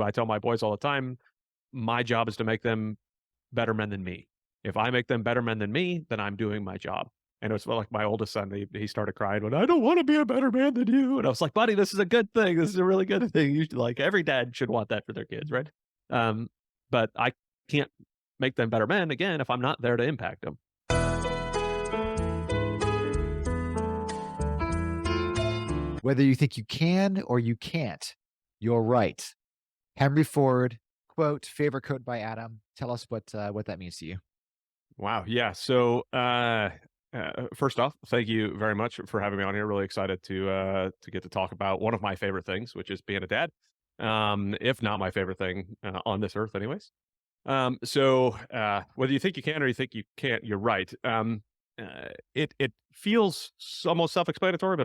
I tell my boys all the time, my job is to make them better men than me. If I make them better men than me, then I'm doing my job. And it was like my oldest son, he started crying when I don't want to be a better man than you. And I was like, buddy, this is a good thing. This is a really good thing. You should, like, every dad should want that for their kids, right? Um, but I can't make them better men again if I'm not there to impact them. Whether you think you can or you can't, you're right. Henry Ford quote, favorite quote by Adam. Tell us what that means to you. Wow. Yeah. So, first off, thank you very much for having me on here. Really excited to get to talk about one of my favorite things, which is being a dad. If not my favorite thing on this earth, anyways. Whether you think you can or you think you can't, you're right. It feels almost self-explanatory,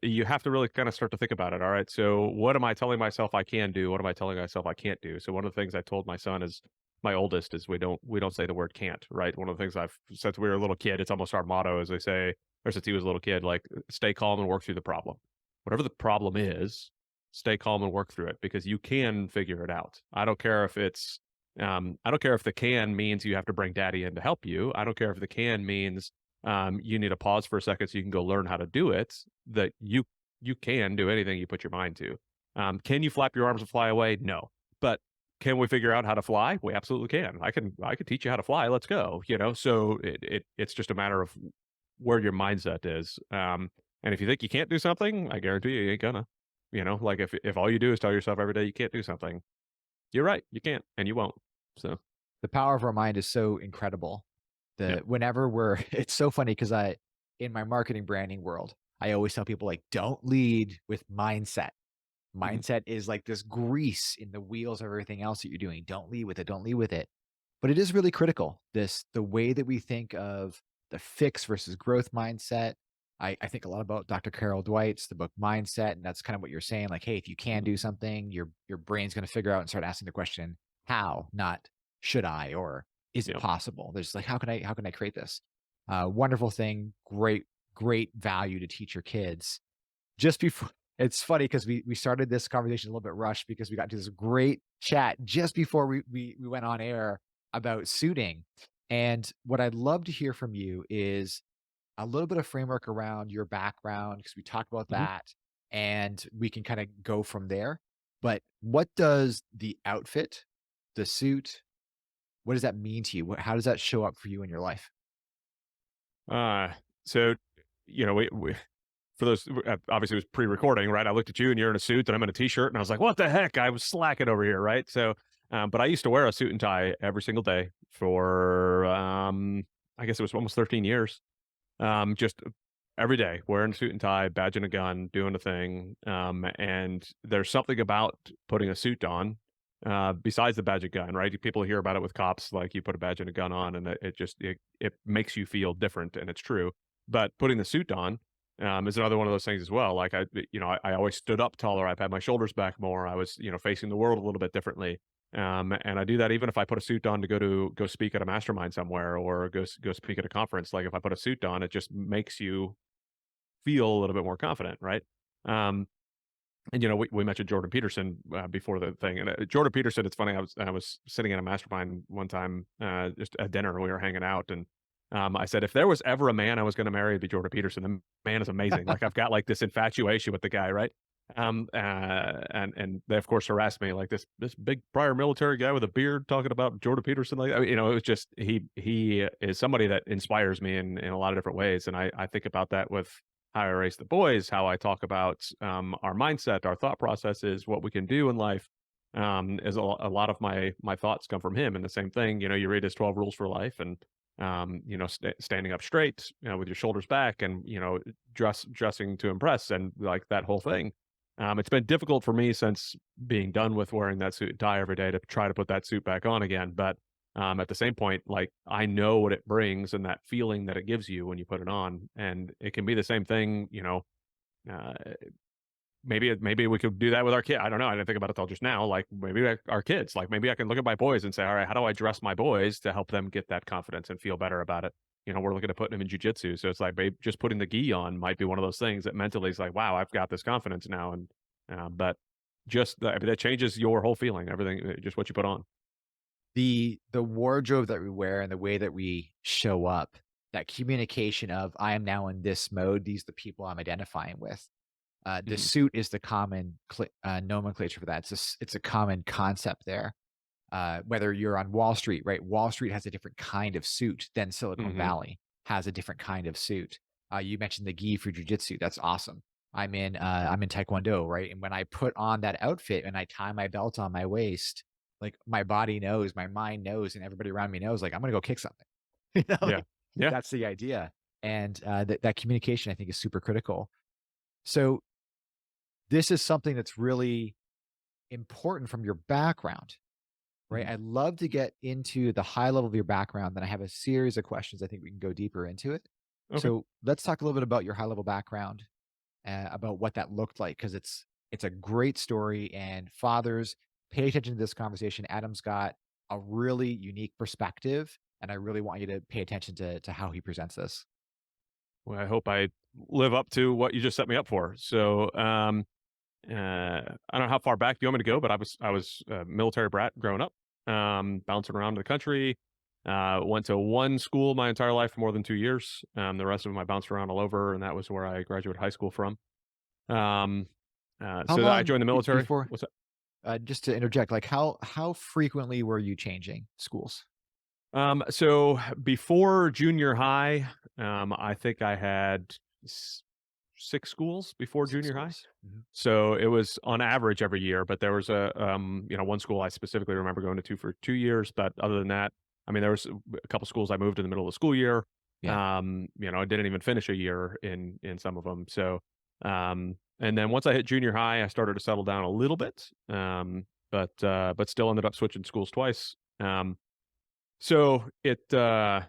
you have to really kind of start to think about it. All right. So what am I telling myself I can do? What am I telling myself I can't do? So one of the things I told my son is my oldest is we don't say the word can't, right? One of the things I've since we were a little kid, it's almost our motto, as they say, or since he was a little kid, like stay calm and work through the problem. Whatever the problem is, stay calm and work through it because you can figure it out. I don't care if the can means you have to bring daddy in to help you. I don't care if the can means you need to pause for a second so you can go learn how to do it. That you can do anything you put your mind to. Can you flap your arms and fly away? No, but can we figure out how to fly? We absolutely can. I could teach you how to fly. Let's go. So it's just a matter of where your mindset is. And if you think you can't do something, I guarantee you ain't gonna. Like if all you do is tell yourself every day you can't do something, you're right, you can't, and you won't. So The power of our mind is so incredible. yeah. The whenever we're it's so funny because in my marketing branding world, I always tell people like don't lead with mindset. Mhm. Mindset is like this grease in the wheels of everything else that you're doing. Don't lead with it. Don't lead with it. But it is really critical. The way that we think of the fix versus growth mindset. I think a lot about Dr. Carol Dweight's the book Mindset, and that's kind of what you're saying. Like, hey, if you can Mhm. do something, your brain's going to figure out and start asking the question, how, not should I, or is it Yeah. possible? There's like, how can I create this? Wonderful thing, great value to teach your kids. Just before it's funny because we started this conversation a little bit rushed because we got to this great chat just before we went on air about suiting. And what I'd love to hear from you is a little bit of framework around your background because we talked about Mhm. that and we can kind of go from there. But what does the outfit, the suit, what does that mean to you? How does that show up for you in your life? Uh, so, we for those obviously it was pre-recording, right? I looked at you and you're in a suit and I'm in a t-shirt and I was like, "What the heck?" I was slacking over here, right? So, but I used to wear a suit and tie every single day for I guess it was almost 13 years. Just every day wearing a suit and tie, badge and a gun, doing a thing. And there's something about putting a suit on, besides the badge and gun, right? People hear about it with cops, like you put a badge and a gun on, and it makes you feel different, and it's true. But putting the suit on is another one of those things as well. Like I always stood up taller. I've had my shoulders back more. I was, facing the world a little bit differently. And I do that even if I put a suit on to go speak at a mastermind somewhere or go speak at a conference. Like if I put a suit on, it just makes you feel a little bit more confident, right? Um, and we mentioned Jordan Peterson before the thing, and Jordan Peterson. It's funny. I was sitting in a mastermind one time, just at dinner, and we were hanging out, and I said, if there was ever a man I was going to marry, it'd be Jordan Peterson. The man is amazing. Like I've got like this infatuation with the guy, right? And they of course harassed me like this big prior military guy with a beard talking about Jordan Peterson. Like it was just he is somebody that inspires me in a lot of different ways, and I think about that with how I raise the boys, how I talk about our mindset, our thought processes, what we can do in life. Is a lot of my thoughts come from him, and the same thing. You read his 12 rules for life, and standing up straight, with your shoulders back, and dressing to impress, and like that whole thing. It's been difficult for me since being done with wearing that suit and tie every day to try to put that suit back on again. But at the same point, like I know what it brings and that feeling that it gives you when you put it on, and it can be the same thing. Uh, maybe we could do that with our kid. I don't know. I didn't think about it till just now. Like maybe our kids. Like maybe I can look at my boys and say, all right, how do I dress my boys to help them get that confidence and feel better about it? We're looking at putting them in jujitsu, so it's like babe, just putting the gi on might be one of those things that mentally is like, wow, I've got this confidence now. And but I mean, that changes your whole feeling, everything, just what you put on. The wardrobe that we wear and the way that we show up, that communication of, "I am now in this mode, these are the people I'm identifying with." The Mhm. suit is the common nomenclature for that. It's a common concept there. Whether you're on Wall Street, right? Wall Street has a different kind of suit than Silicon Mhm. Valley has a different kind of suit. You mentioned the gi for jujitsu. That's awesome. I'm in Taekwondo, right? And when I put on that outfit and I tie my belt on my waist, like my body knows, my mind knows, and everybody around me knows, like I'm gonna go kick something. You know, Yeah. like Yeah. that's the idea. And that communication I think is super critical. So this is something that's really important from your background. Right? Mhm. I'd love to get into the high level of your background, then I have a series of questions I think we can go deeper into it. Okay. So, let's talk a little bit about your high level background, about what that looked like, because it's a great story, and fathers, pay attention to this conversation. Adam's got a really unique perspective, and I really want you to pay attention to how he presents this. Well, I hope I live up to what you just set me up for. So, I don't know how far back you want me to go, but I was a military brat growing up, bouncing around the country. Went to one school my entire life for more than 2 years. The rest of them I bounced around all over, and that was where I graduated high school from. Um, How so I long joined the military. before What's that? just to interject, like, how frequently were you changing schools? So before junior high, I think I had s- 6 schools before 6 junior high. schools. Mhm. So it was on average every year, but there was one school I specifically remember going to for 2 years. But other than that, I mean, there was a couple schools I moved in the middle of the school year. Yeah. I didn't even finish a year in some of them. So, and then once I hit junior high, I started to settle down a little bit. But still ended up switching schools twice. So yeah,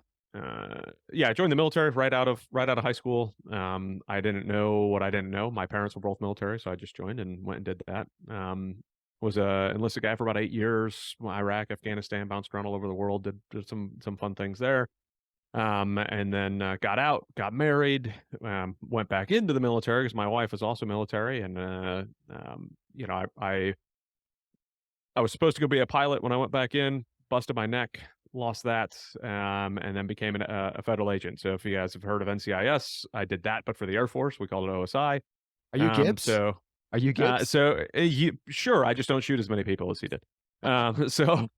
I joined the military right out of high school. I didn't know what I didn't know. My parents were both military, so I just joined and went and did that. Was a enlisted guy for about 8 years. Iraq, Afghanistan, bounced around all over the world. Did some fun things there. And then got out, got married, went back into the military because my wife was also military, and I was supposed to go be a pilot when I went back in, busted my neck, lost that, and then became a federal agent. So if you guys have heard of NCIS, I did that, but for the Air Force, we called it OSI. Are you Um, Gibbs? so, Are you Gibbs? sure, I just don't shoot as many people as he did. So,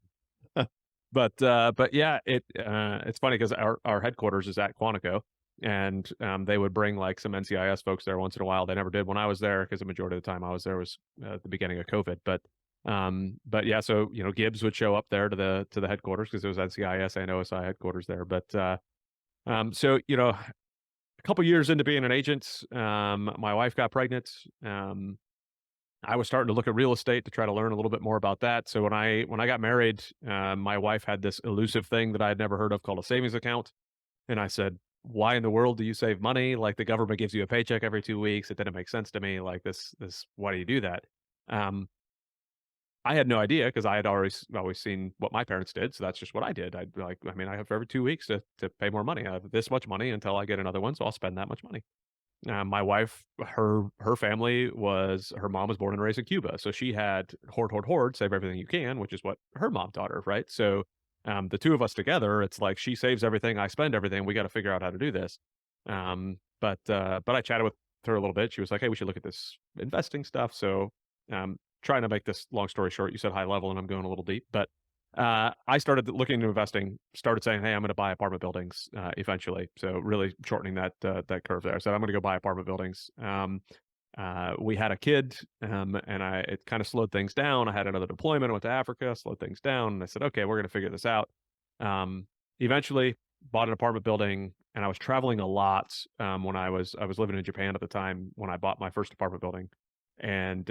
but yeah, it's funny because our headquarters is at Quantico, and they would bring like some NCIS folks there once in a while. They never did when I was there because the majority of the time I was there was at the beginning of COVID. But yeah, so Gibbs would show up there to the headquarters because it was NCIS and OSI headquarters there. So a couple years into being an agent, my wife got pregnant. I was starting to look at real estate to try to learn a little bit more about that. So when I got married, my wife had this elusive thing that I had never heard of called a savings account, and I said, "Why in the world do you save money? Like the government gives you a paycheck every 2 weeks. It didn't make sense to me. Like this. Why do you do that?" Um, I had no idea because I had always seen what my parents did, so that's just what I did. I mean, I have every 2 weeks to pay more money. I have this much money until I get another one, so I'll spend that much money. My wife, her family was her mom was born and raised in Cuba, so she had hoard, hoard, hoard, save everything you can, which is what her mom taught her, right? So, the two of us together, it's like she saves everything, I spend everything. We got to figure out how to do this. But I chatted with her a little bit. She was like, "Hey, we should look at this investing stuff." So, trying to make this long story short, you said high level, and I'm going a little deep, but I started looking into investing, started saying, "Hey, I'm gonna buy apartment buildings, eventually." So really shortening that curve there. I said, "I'm gonna go buy apartment buildings." We had a kid, and it kind of slowed things down. I had another deployment. I went to Africa, slowed things down, and I said, "Okay, we're gonna figure this out." Eventually bought an apartment building, and I was traveling a lot, when I was living in Japan at the time when I bought my first apartment building, and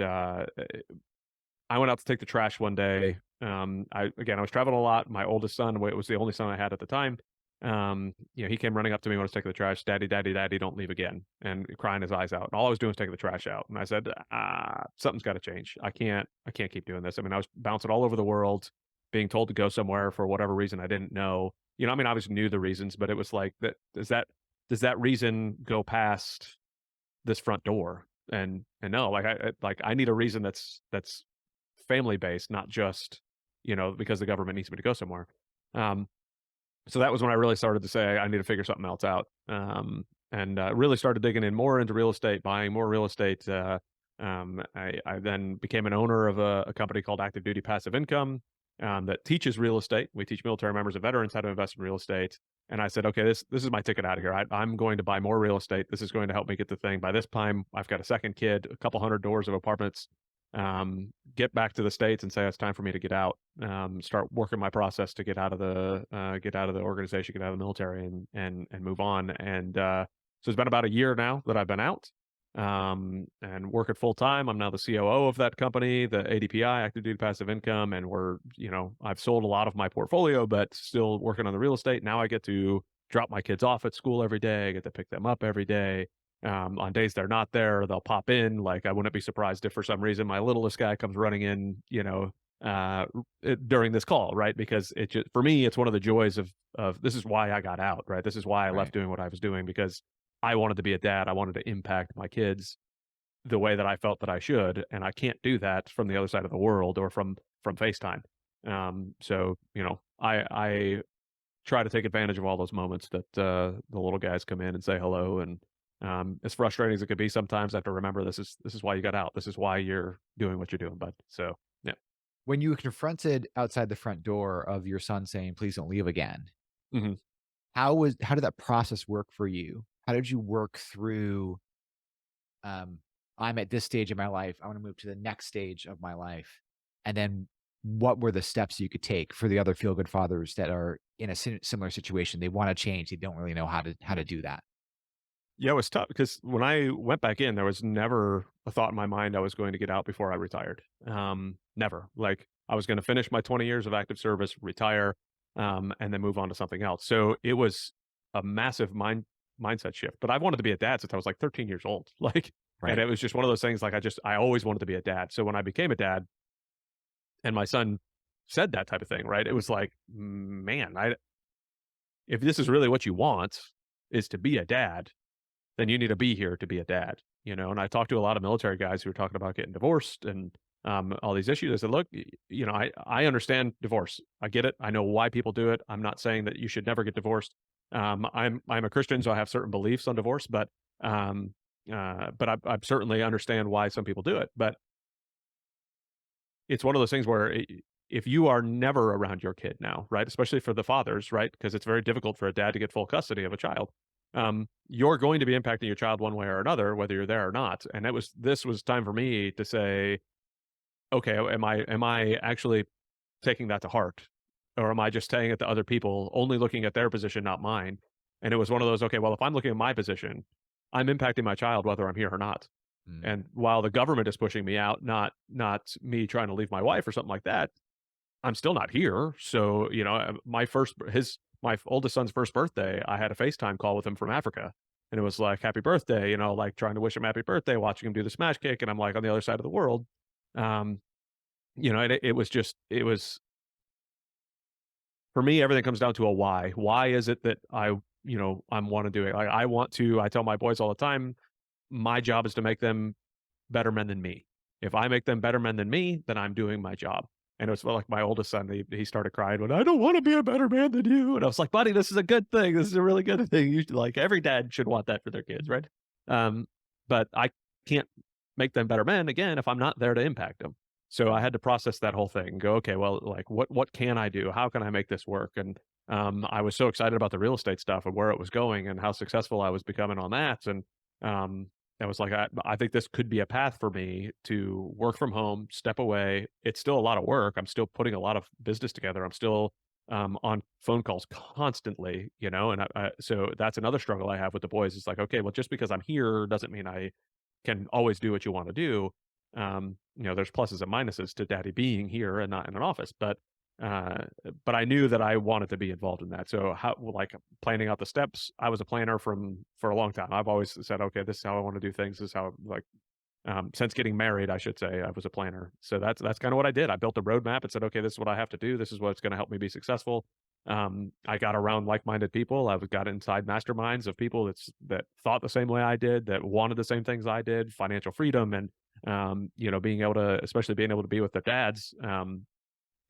I went out to take the trash one day. I was traveling a lot. My oldest son was the only son I had at the time. He came running up to me when I was taking the trash, "Daddy, daddy, daddy, don't leave again," and crying his eyes out. And all I was doing was taking the trash out. And I said, something's got to change. I can't keep doing this. I mean, I was bouncing all over the world, being told to go somewhere for whatever reason I didn't know. I mean, I obviously knew the reasons, but it was like that. Does that reason go past this front door? and no, like I need a reason that's family based, not just, because the government needs me to go somewhere. Um, so that was when I really started to say I need to figure something else out. And really started digging in more into real estate, buying more real estate. I then became an owner of a company called Active Duty Passive Income that teaches real estate. We teach military members and veterans how to invest in real estate. And I said, okay, this is my ticket out of here. I'm going to buy more real estate. This is going to help me get the thing. By this time, I've got a second kid, a couple hundred doors of apartments. Get back to the States and say it's time for me to get out. Start working my process to get out of the organization, get out of the military, and move on. And so it's been about a year now that I've been out, and working full time. I'm now the COO of that company, the ADPI, Active Duty Passive Income, and I've sold a lot of my portfolio, but still working on the real estate. Now I get to drop my kids off at school every day. I get to pick them up every day. On days they're not there, they'll pop in. Like, I wouldn't be surprised if for some reason my littlest guy comes running in, during this call, right? Because for me, it's one of the joys of this is why I got out, right? This is why I left Right. doing what I was doing, because I wanted to be a dad. I wanted to impact my kids the way that I felt that I should, and I can't do that from the other side of the world or from FaceTime. So I try to take advantage of all those moments that the little guys come in and say hello. And as frustrating as it could be sometimes, I have to remember this is why you got out. This is why you're doing what you're doing, bud. So yeah. When you were confronted outside the front door of your son saying, "Please don't leave again," Mhm. how did that process work for you? How did you work through, um, "I'm at this stage of my life, I wanna move to the next stage of my life," and then what were the steps you could take for the other feel good fathers that are in a similar situation? They wanna change, they don't really know how to do that. Yeah, it was tough because when I went back in, there was never a thought in my mind I was going to get out before I retired. Never. Like, I was going to finish my 20 years of active service, retire, and then move on to something else. So it was a massive mindset shift. But I wanted to be a dad since I was like 13 years old. Like, and Right. it was just one of those things. Like, I always wanted to be a dad. So when I became a dad, and my son said that type of thing, right? It was like, man, if this is really what you want, is to be a dad, then you need to be here to be a dad, And I talked to a lot of military guys who were talking about getting divorced and all these issues. I said, look, I understand divorce. I get it. I know why people do it. I'm not saying that you should never get divorced. I'm a Christian, so I have certain beliefs on divorce, um, but I certainly understand why some people do it. But it's one of those things where if you are never around your kid now, right? Especially for the fathers, right? Because it's very difficult for a dad to get full custody of a child. You're going to be impacting your child one way or another, whether you're there or not. And this was time for me to say, okay, am I actually taking that to heart? Or am I just saying it to other people, only looking at their position, not mine? And it was one of those, okay, well, if I'm looking at my position, I'm impacting my child whether I'm here or not. Mm. And while the government is pushing me out, not me trying to leave my wife or something like that, I'm still not here. So, my oldest son's first birthday, I had a FaceTime call with him from Africa. And it was like, happy birthday, like trying to wish him happy birthday, watching him do the smash kick. And I'm like on the other side of the world. Um, and it was for me, everything comes down to a why. Why is it that I'm want to do it? Like, I tell my boys all the time, my job is to make them better men than me. If I make them better men than me, then I'm doing my job. And it was like my oldest son, he started crying when I don't want to be a better man than you. And I was like, buddy, this is a good thing. This is a really good thing. Like, every dad should want that for their kids, right? Um, but I can't make them better men again if I'm not there to impact them. So I had to process that whole thing and go, okay, well, like, what can I do? How can I make this work? And I was so excited about the real estate stuff and where it was going and how successful I was becoming on that. And I was like, I think this could be a path for me to work from home, step away. It's still a lot of work. I'm still putting a lot of business together. I'm still on phone calls constantly, and so that's another struggle I have with the boys. It's like, okay, well, just because I'm here doesn't mean I can always do what you want to do. There's pluses and minuses to daddy being here and not in an office, uh, but I knew that I wanted to be involved in that. So like planning out the steps, I was a planner for a long time. I've always said, okay, this is how I want to do things. This is how, like, since getting married, I should say, I was a planner. So that's kind of what I did. I built a roadmap and said, okay, this is what I have to do. This is what's going to help me be successful. I got around like-minded people. I got inside masterminds of people that thought the same way I did, that wanted the same things I did, financial freedom, and being able to, especially being able to be with their dads.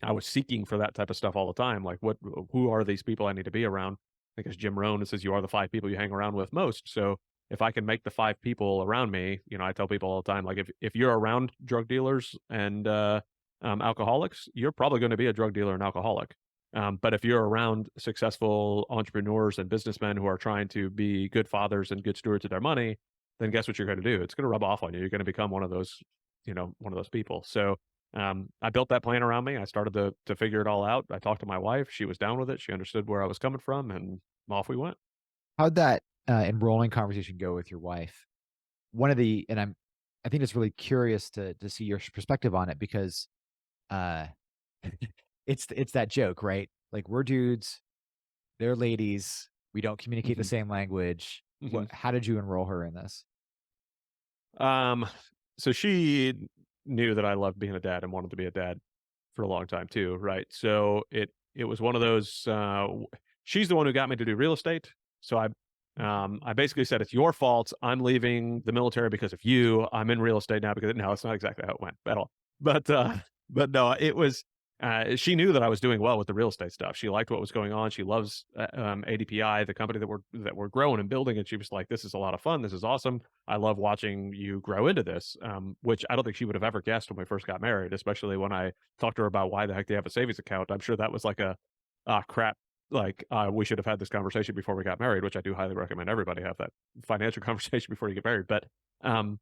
I was seeking for that type of stuff all the time. Like, who are these people I need to be around? Because Jim Rohn says you are the five people you hang around with most. So if I can make the five people around me, I tell people all the time, like if you're around drug dealers and alcoholics, you're probably going to be a drug dealer and alcoholic. But if you're around successful entrepreneurs and businessmen who are trying to be good fathers and good stewards of their money, then guess what you're going to do? It's going to rub off on you. You're going to become one of those, one of those people. So I built that plan around me. I started to figure it all out. I talked to my wife. She was down with it. She understood where I was coming from, and off we went. How'd that, enrolling conversation go with your wife? One of the and I think it's really curious to see your perspective on it because, uh, it's that joke, right? Like, we're dudes, they're ladies, we don't communicate the Hmm. same language. Hmm. How did you enroll her in this? Um, so she knew that I loved being a dad and wanted to be a dad for a long time too, right? So it was one of those. She's the one who got me to do real estate. So I basically said it's your fault. I'm leaving the military because of you. I'm in real estate now because no, it's not exactly how it went at all. But but no, it was. She knew that I was doing well with the real estate stuff. She liked what was going on. She loves ADPI, the company that we're growing and building. And she was like, "This is a lot of fun. This is awesome. I love watching you grow into this." Which I don't think she would have ever guessed when we first got married, especially when I talked to her about why the heck they have a savings account. I'm sure that was like a, ah, crap. Like, we should have had this conversation before we got married, which I do highly recommend everybody have that financial conversation before you get married. But, um,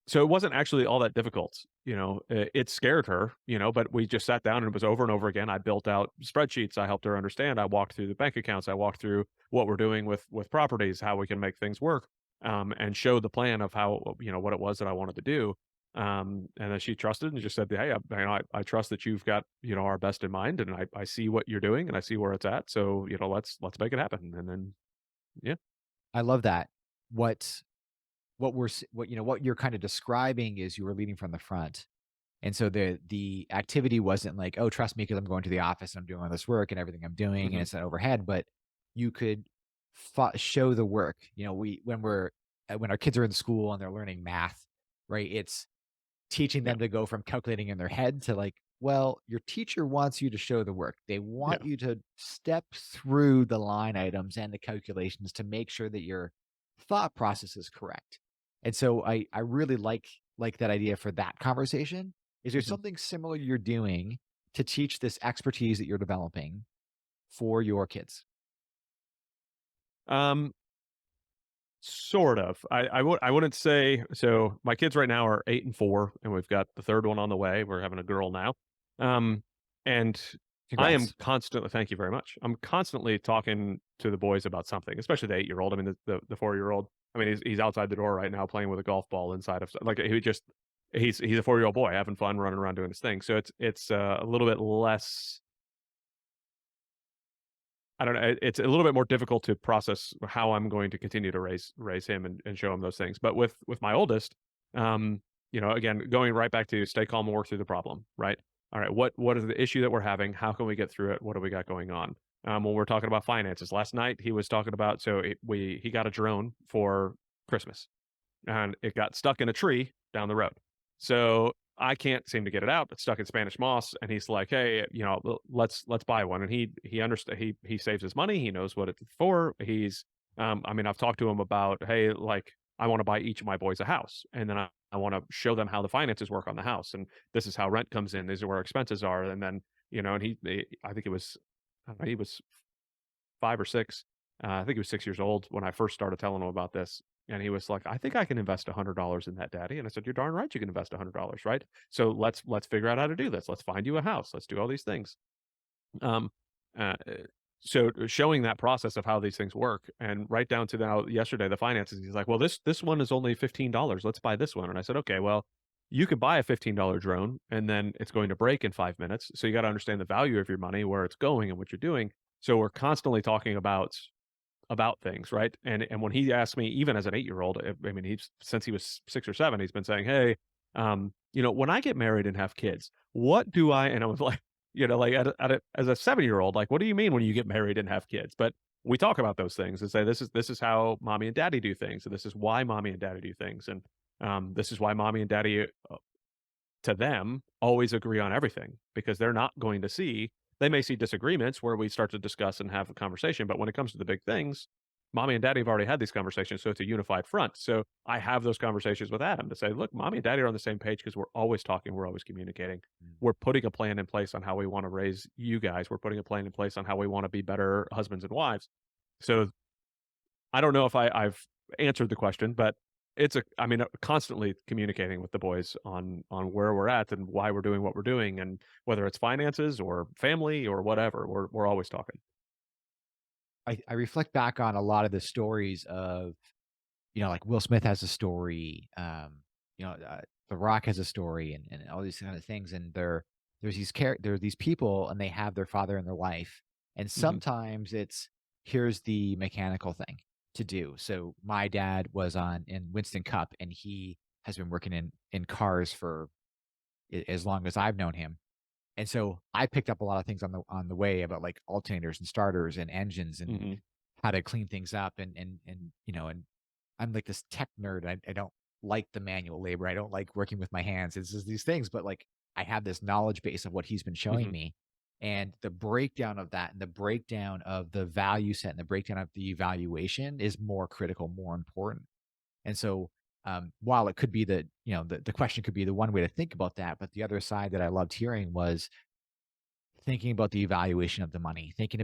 so it wasn't actually all that difficult. It scared her, but we just sat down and it was over and over again. I built out spreadsheets. I helped her understand. I walked through the bank accounts. I walked through what we're doing with properties, how we can make things work, and showed the plan of how, what it was that I wanted to do. And then she trusted and just said, "Hey, I trust that you've got, our best in mind, and I see what you're doing and I see where it's at. So, let's make it happen." And then, yeah. I love that. What what you're kinda describing is you were leading from the front. And so the activity wasn't like, "Oh, trust me because 'cause I'm going to the office and I'm doing all this work and everything I'm doing and Hmm. it's not overhead," but you could show the work. When our kids are in school and they're learning math, right? It's teaching Yeah. them to go from calculating in their head to like, well, your teacher wants you to show the work. They want Yeah. you to step through the line items and the calculations to make sure that your thought process is correct. And so I really like that idea for that conversation. Is there Hmm. something similar you're doing to teach this expertise that you're developing for your kids? Um, Sort of. I wouldn't say so. My kids right now are 8 and 4, and we've got the third one on the way. We're having a girl now, and I am Congrats. constantly. Thank you very much. I'm constantly talking to the boys about something, especially the 8-year old. I mean, the 4-year old. I mean, he's outside the door right now playing with a golf ball inside of like he's a 4-year-old boy having fun running around doing his thing. So it's a little bit less. I don't know. It's a little bit more difficult to process how I'm going to continue to raise him and show him those things. But with my oldest, again, going right back to stay calm and work through the problem. Right. All right. What is the issue that we're having? How can we get through it? What do we got going on? When we're talking about finances, last night he was talking about he got a drone for Christmas and it got stuck in a tree down the road. So I can't seem to get it out. It's stuck in Spanish moss, and he's like, "Hey, let's buy one." And he understands. He saves his money. He knows what it's for. I mean, I've talked to him about, hey, like I want to buy each of my boys a house, and then I want to show them how the finances work on the house, and this is how rent comes in. These are where expenses are, and then and I think it was, I don't know, he was 5 or 6. I think he was 6 years old when I first started telling him about this. And he was like, "I think I can invest $100 in that, Daddy." And I said, "You're darn right you can invest $100, right? So let's figure out how to do this. Let's find you a house. Let's do all these things." Um, uh, so showing that process of how these things work, and right down to now yesterday, the finances. He's like, "Well, this one is only $15. Let's buy this one." And I said, "Okay, well, you could buy a $15 drone, and then it's going to break in 5 minutes. So you got to understand the value of your money, where it's going, and what you're doing." So we're constantly talking about things, right? And when he asked me, even as an 8-year-old, I mean, he's since he was 6 or 7, he's been saying, "Hey, when I get married and have kids, what do I?" And I was like, like as a 7-year-old, like, what do you mean when you get married and have kids? But we talk about those things and say, this is how mommy and daddy do things. And this is why mommy and daddy do things. And this is why mommy and daddy to them always agree on everything because they're not going to see they may see disagreements where we start to discuss and have a conversation, but when it comes to the big things, mommy and daddy have already had these conversations, so it's a unified front. So I have those conversations with Adam to say, look, mommy and daddy are on the same page because we're always talking, we're always communicating. Mm. We're putting a plan in place on how we want to raise you guys. We're putting a plan in place on how we want to be better husbands and wives. So I don't know if I've answered the question, but I mean, constantly communicating with the boys on where we're at and why we're doing what we're doing, and whether it's finances or family or whatever, we're always talking. I reflect back on a lot of the stories of, like Will Smith has a story, The Rock has a story, and all these kind of things, and there are these people, and they have their father in their life, and Mhm, sometimes it's here's the mechanical thing to do. So my dad was on in Winston Cup, and he has been working in cars for as long as I've known him, and so I picked up a lot of things on the way about like alternators and starters and engines and mhm, how to clean things up and I'm like this tech nerd. I don't like the manual labor. I don't like working with my hands. It's just these things, but like I have this knowledge base of what he's been showing mhm, me. And the breakdown of that and the breakdown of the value set and the breakdown of the evaluation is more critical, more important. And so while it could be that, the question could be the one way to think about that, but the other side that I loved hearing was thinking about the evaluation of the money, thinking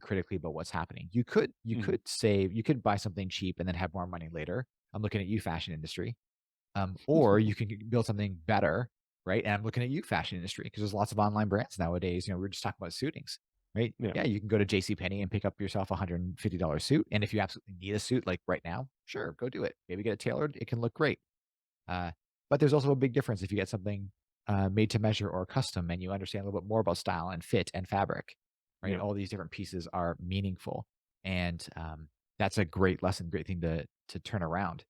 critically about what's happening. You mhm. could save, you could buy something cheap and then have more money later. I'm looking at you, fashion industry. Or you can build something better, right? And I'm looking at you, fashion industry, because there's lots of online brands nowadays. We are just talking about suitings, right? Yeah, Yeah, you can go to J.C. Penney and pick up yourself $150 suit. And if you absolutely need a suit like right now, sure, go do it. Maybe get it tailored. It can look great. Uh, but there's also a big difference if you get something made to measure or custom and you understand a little bit more about style and fit and fabric, right? yeah. All these different pieces are meaningful. And that's a great lesson, great thing to turn around.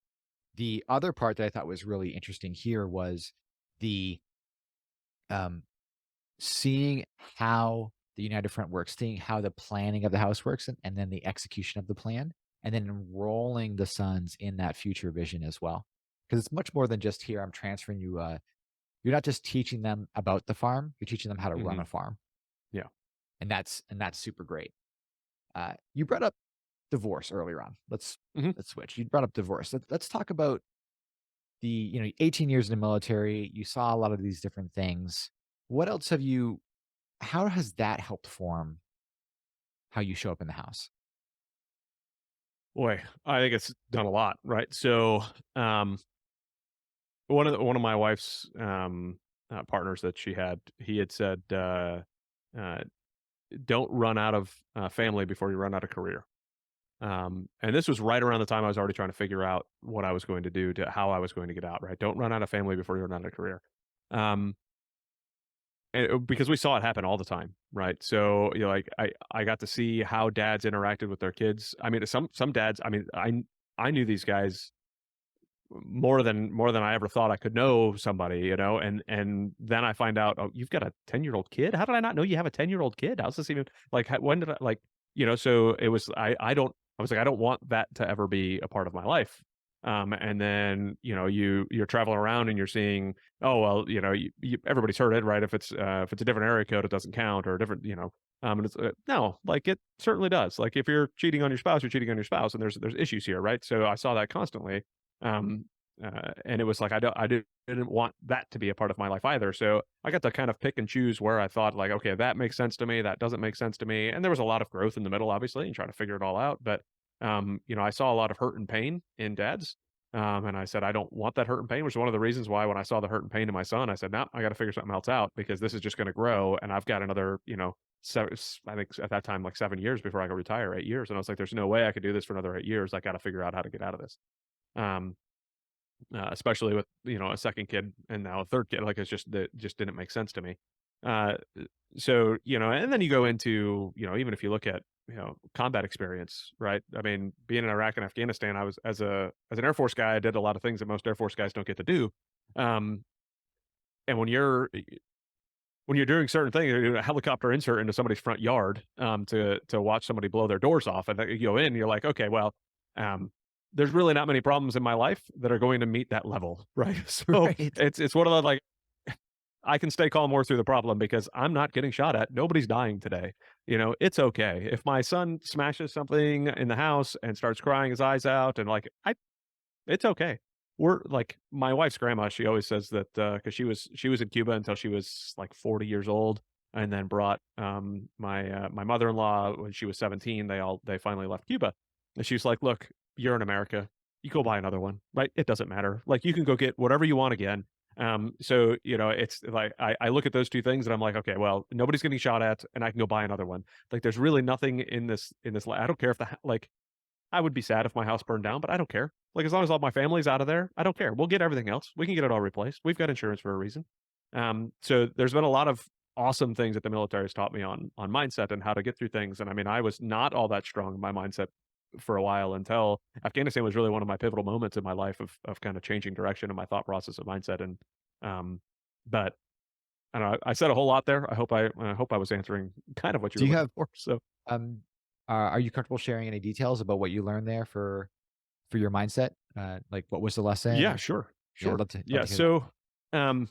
The other part that I thought was really interesting here was the um, seeing how the United Front works, seeing how the planning of the house works, and then the execution of the plan, and then enrolling the sons in that future vision as well. Because it's much more than just here. I'm transferring you. You're not just teaching them about the farm. You're teaching them how to run Mhm, a farm, yeah. and that's super great. You brought up divorce earlier on. Mhm. Let's switch. You brought up divorce. Let's talk about the 18 years in the military. You saw a lot of these different things. What else have you? How has that helped form how you show up in the house? Boy, I think it's done a lot, right? So, um, one of my wife's, partners that she had, he had said, uh, "Don't run out of, family before you run out of career." And this was right around the time I was already trying to figure out what I was going to do to how I was going to get out, right? Don't run out of family before you run out of career. Um, because we saw it happen all the time, right? So, like I got to see how dads interacted with their kids. I mean, some dads, I mean, I knew these guys more than I ever thought I could know somebody, and then I find out, oh, you've got a 10-year-old kid. How did I not know you have a 10-year-old kid? How's this even like? When did I like? So it was. I was like, I don't want that to ever be a part of my life. And then you're traveling around and you're seeing, oh well, everybody's heard it, right? If it's a different area code, it doesn't count, or a different, and it's no, like it certainly does. Like if you're cheating on your spouse, you're cheating on your spouse, and there's issues here, right? So I saw that constantly. um, and it was like didn't want that to be a part of my life either. So I got to kind of pick and choose where I thought like, okay, that makes sense to me, that doesn't make sense to me, and there was a lot of growth in the middle, obviously, and trying to figure it all out. But I saw a lot of hurt and pain in dads, and I said I don't want that hurt and pain, which is one of the reasons why when I saw the hurt and pain in my son, I said, no, I got to figure something else out because this is just going to grow, and I've got another, I think at that time like 7 years before I could retire, 8 years, and I was like, there's no way I could do this for another 8 years. I got to figure out how to get out of this. Um, Especially with a second kid and now a third kid. Like it's just that just didn't make sense to me. Uh, so and then you go into even if you look at combat experience, right? I mean, being in Iraq and Afghanistan, I was as an Air Force guy, I did a lot of things that most Air Force guys don't get to do. Um, and when you're doing certain things, you're doing a helicopter insert into somebody's front yard, to watch somebody blow their doors off, and then you go in, you're like, okay, well, um, there's really not many problems in my life that are going to meet that level, right? So Right. it's one of the like I can stay calm more through the problem because I'm not getting shot at. Nobody's dying today. It's okay. If my son smashes something in the house and starts crying his eyes out and like it's okay. We're like my wife's grandma, she always says that because she was in Cuba until she was like 40 years old and then brought my mother-in-law when she was 17, they finally left Cuba. And she's like, "Look, you're in America. You go buy another one, right? It doesn't matter. Like you can go get whatever you want again." So it's like I look at those two things and I'm like, okay, well, nobody's getting shot at, and I can go buy another one. Like, there's really nothing in this. I don't care if like I would be sad if my house burned down, but I don't care. Like, as long as all my family's out of there, I don't care. We'll get everything else. We can get it all replaced. We've got insurance for a reason. So there's been a lot of awesome things that the military has taught me on mindset and how to get through things. And I mean, I was not all that strong in my mindset for a while until Afghanistan was really one of my pivotal moments in my life of kind of changing direction in my thought process of mindset. And um, but I don't know. I said a whole lot there. I hope I was answering kind of what you Do were you looking have, for. So are you comfortable sharing any details about what you learned there for your mindset? Like what was the lesson? yeah, Or sure, yeah, sure, love yeah. to hear that. So um,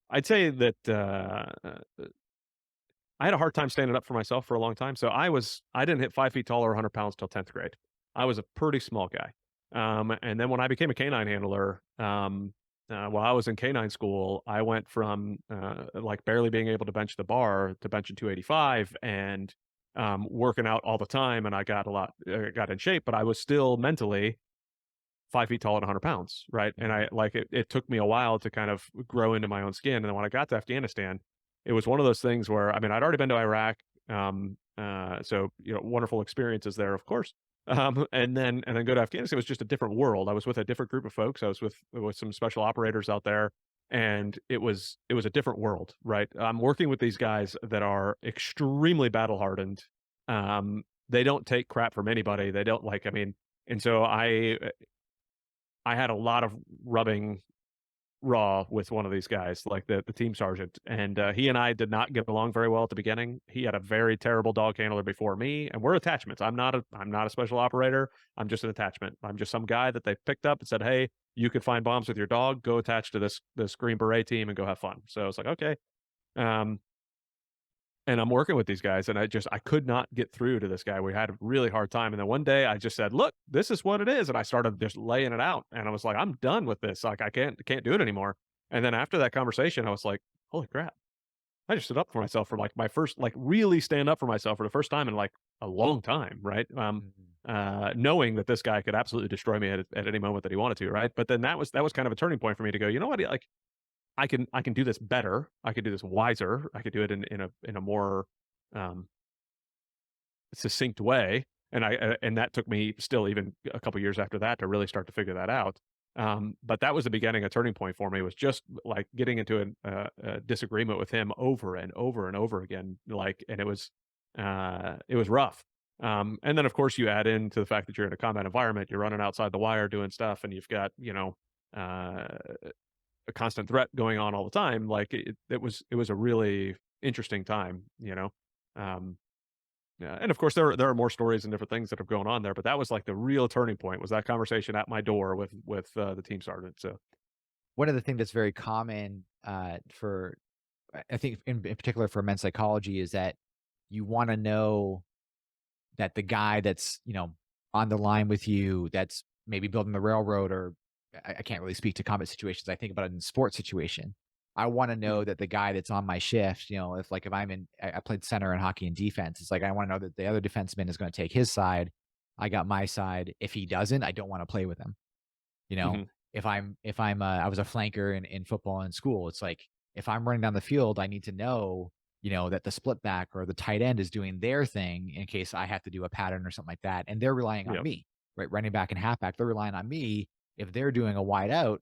I'd say that, I had a hard time standing up for myself for a long time. So I didn't hit 5 feet tall or 100 pounds till 10th grade. I was a pretty small guy. And then when I became a canine handler, while I was in canine school, I went from, like, barely being able to bench the bar to benching 285 and, working out all the time, and I got in shape, but I was still mentally 5 feet tall and 100 pounds, right? And Mhm. it took me a while to kind of grow into my own skin. And then when I got to Afghanistan, it was one of those things where, I mean, I'd already been to Iraq. So, wonderful experiences there, of course. And then go to Afghanistan was just a different world. I was with a different group of folks. I was with some special operators out there, and it was a different world, right? I'm working with these guys that are extremely battle hardened. They don't take crap from anybody. They don't like, I mean, and so I had a lot of rubbing raw with one of these guys, like the team sergeant, and he and I did not get along very well at the beginning. He had a very terrible dog handler before me, and we're attachments. I'm not a special operator. I'm just an attachment. I'm just some guy that they picked up and said, "Hey, you could find bombs with your dog. Go attach to this Green Beret team and go have fun." So I was like, okay. Um, and I'm working with these guys, and I could not get through to this guy. We had a really hard time, and then one day I just said, "Look, this is what it is," and I started just laying it out, and I was like, "I'm done with this. Like, I can't do it anymore." And then after that conversation, I was like, "Holy crap! I just stood up for myself for like my first like really stand up for myself for the first time in like a long time, right?" Mhm. Knowing that this guy could absolutely destroy me at any moment that he wanted to, right? But then that was kind of a turning point for me to go, you know what? Like, I can do this better. I could do this wiser. I could do it in a more um, succinct way. And that took me still even a couple years after that to really start to figure that out. But that was the beginning, a turning point for me was just like getting into a disagreement with him over and over and over again. Like, and it was rough. And then of course you add into the fact that you're in a combat environment, you're running outside the wire doing stuff, and you've got, uh, a constant threat going on all the time. Like it was a really interesting time. Um, yeah, and of course there are more stories and different things that have gone on there, but that was like the real turning point was that conversation at my door with the team sergeant. So One of the things that's very common, for I think in particular for men's psychology is that you wanna know that the guy that's, on the line with you, that's maybe building the railroad, or I can't really speak to combat situations. I think about it in sports situation. I want to know mhm, that the guy that's on my shift, if I'm in, I played center in hockey and defense. It's like I want to know that the other defenseman is going to take his side. I got my side. If he doesn't, I don't want to play with him. You know, mhm, if I was a flanker in football in school. It's like if I'm running down the field, I need to know, that the split back or the tight end is doing their thing in case I have to do a pattern or something like that. And they're relying on yeah, me, right? Running back and halfback, they're relying on me. If they're doing a wide out,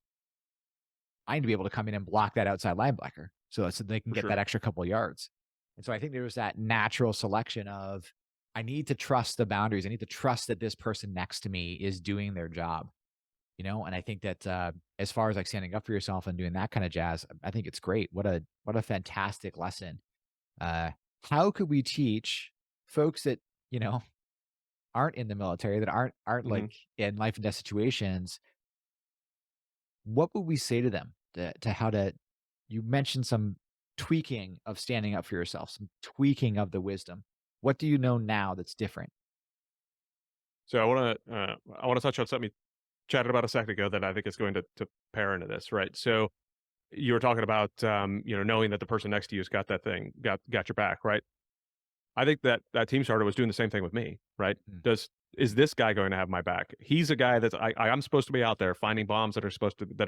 I need to be able to come in and block that outside linebacker so they can for get sure, that extra couple of yards. And so I think there was that natural selection of I need to trust the boundaries. I need to trust that this person next to me is doing their job. And I think that, as far as, like, standing up for yourself and doing that kinda jazz, I think it's great. What a fantastic lesson. Uh, how could we teach folks that, you know, aren't in the military, that aren't, Mhm. like, in life and death situations, what would we say to them to how to you mentioned some tweaking of standing up for yourself, some tweaking of the wisdom. What do you know now that's different? So I wanna touch on something you chatted about a second ago that I think is going to pair into this, right? So you were talking about, knowing that the person next to you's got that thing, got your back, right? I think that that team starter was doing the same thing with me, right? Mm, Does is this guy going to have my back? He's a guy that's I'm supposed to be out there finding bombs that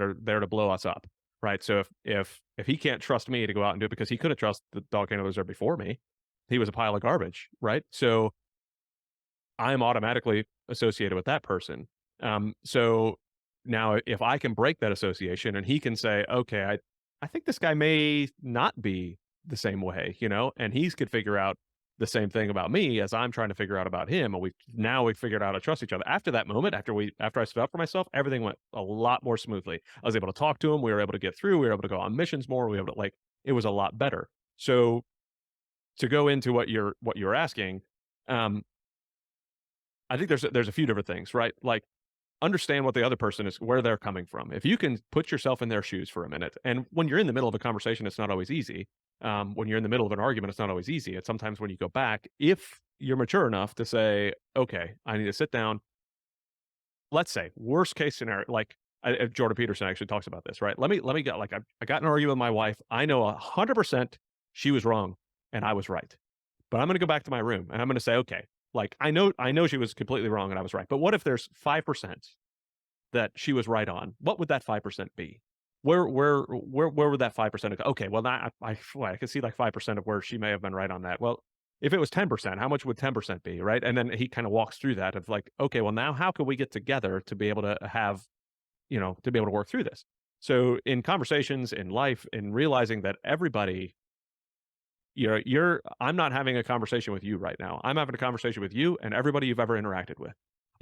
are there to blow us up, right? So if he can't trust me to go out and do it because he couldn't trust the dog handlers there before me, he was a pile of garbage, right? So I'm automatically associated with that person. So now if I can break that association and he can say, okay, I think this guy may not be the same way, and he could figure out the same thing about me as I'm trying to figure out about him. And we figured out how to trust each other. After that moment, after I stood up for myself, everything went a lot more smoothly. I was able to talk to him. We were able to get through. We were able to go on missions more. We were able to it was a lot better. So to go into what you're asking, um, I think there's a few different things, right? Like understand what the other person is where they're coming from. If you can put yourself in their shoes for a minute, and when you're in the middle of a conversation, it's not always easy. When you're in the middle of an argument, it's not always easy. It's sometimes when you go back, if you're mature enough to say, "Okay, I need to sit down." Let's say worst case scenario, like Jordan Peterson actually talks about this, right? Let me get I got in an argument with my wife. I know 100% she was wrong and I was right. But I'm gonna go back to my room and I'm gonna say, "Okay, I know she was completely wrong and I was right, but what if there's 5% that she was right on? What would that 5% be? Where would that 5% go? Okay, well, now I can see like 5% of where she may have been right on that. Well, if it was 10%, how much would 10% be, right?" And then he kinda walks through that of like, "Okay, well, now how can we get together to be able to have, to be able to work through this?" So in conversations, in life, in realizing that everybody I'm not having a conversation with you right now. I'm having a conversation with you and everybody you've ever interacted with.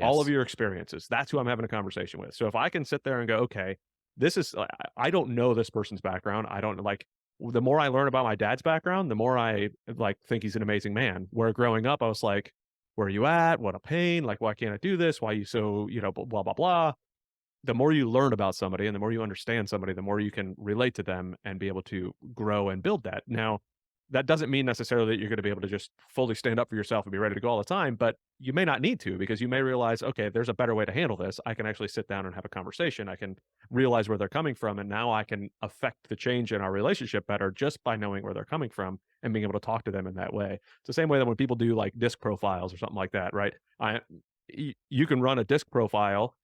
All of yes. your experiences. That's who I'm having a conversation with. So if I can sit there and go, okay, this is I don't know this person's background. I don't like the more I learn about my dad's background, the more I think he's an amazing man. Where growing up, I was like, where are you at? What a pain. Like, why can't I do this? Why are you so, blah, blah, blah. The more you learn about somebody and the more you understand somebody, the more you can relate to them and be able to grow and build that. Now, that doesn't mean necessarily that you're going to be able to just fully stand up for yourself and be ready to go all the time, but you may not need to because you may realize, okay, there's a better way to handle this. I can actually sit down and have a conversation. I can realize where they're coming from. And now I can affect the change in our relationship better just by knowing where they're coming from and being able to talk to them in that way. It's the same way that when people do like disc profiles or something like that, right? You can run a disc profile.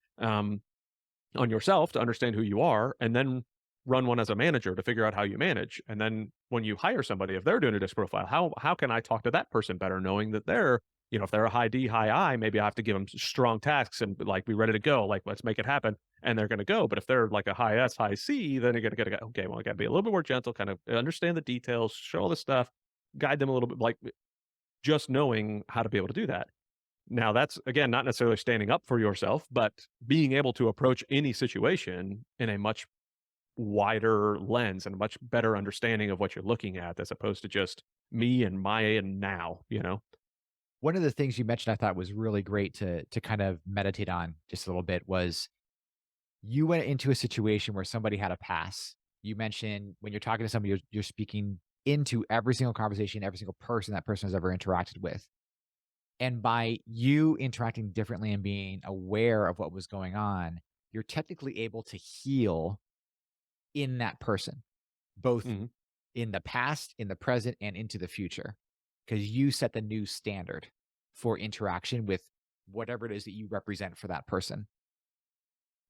On yourself to understand who you are and then run one as a manager to figure out how you manage. And then when you hire somebody, if they're doing a disc profile, how can I talk to that person better knowing that they're, if they're a high D, high I, maybe I have to give them strong tasks and like be ready to go, like let's make it happen. And they're going to go. But if they're like a high S, high C, then you're going to get, okay, well, I got to be a little bit more gentle, kind of understand the details, show all this stuff, guide them a little bit, like just knowing how to be able to do that. Now that's again not necessarily standing up for yourself, but being able to approach any situation in a much wider lens and a much better understanding of what you're looking at as opposed to just me and my and now. One of the things you mentioned I thought was really great to kind of meditate on just a little bit was you went into a situation where somebody had a pass. You mentioned when you're talking to somebody, you're speaking into every single conversation, every single person that person has ever interacted with. And by you interacting differently and being aware of what was going on, you're technically able to heal in that person, both Mhm. in the past, in the present, and into the future, because you set the new standard for interaction with whatever it is that you represent for that person.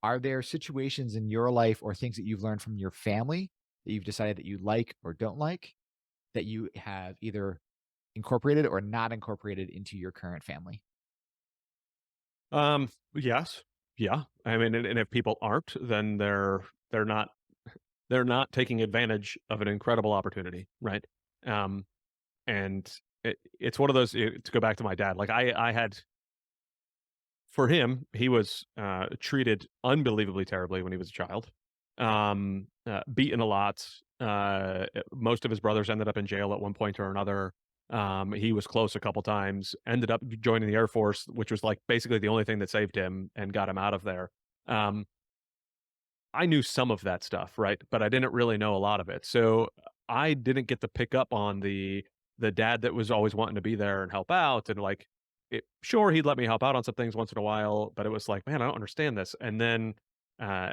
Are there situations in your life or things that you've learned from your family that you've decided that you like or don't like that you have either incorporated or not incorporated into your current family? Yes. Yeah. I mean, and if people aren't, then they're not taking advantage of an incredible opportunity, right? Um, and it's one of those to go back to my dad. Like I had for him, he was treated unbelievably terribly when he was a child, beaten a lot. Most of his brothers ended up in jail at one point or another. He was close a couple times. Ended up joining the Air Force, which was like basically the only thing that saved him and got him out of there. Um, I knew some of that stuff, right? But I didn't really know a lot of it. So I didn't get to pick up on the dad that was always wanting to be there and help out and like sure he'd let me help out on some things once in a while, but it was like, man, I don't understand this. And then uh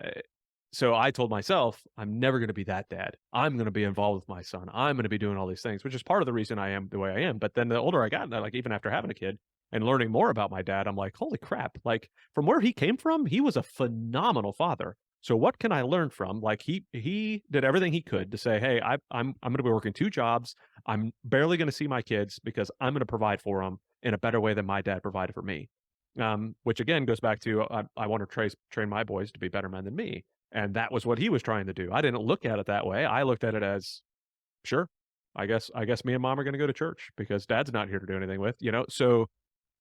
so I told myself, I'm never going to be that dad. I'm going to be involved with my son. I'm going to be doing all these things, which is part of the reason I am the way I am. But then the older I got, like even after having a kid and learning more about my dad, I'm like, holy crap. Like from where he came from, he was a phenomenal father. So what can I learn from? Like he did everything he could to say, "Hey, I'm going to be working two jobs. I'm barely going to see my kids because I'm going to provide for them in a better way than my dad provided for me." Which again goes back to I want to train my boys to be better men than me, and that was what he was trying to do. I didn't look at it that way. I looked at it as sure. I guess me and mom are going to go to church because dad's not here to do anything with, you know. So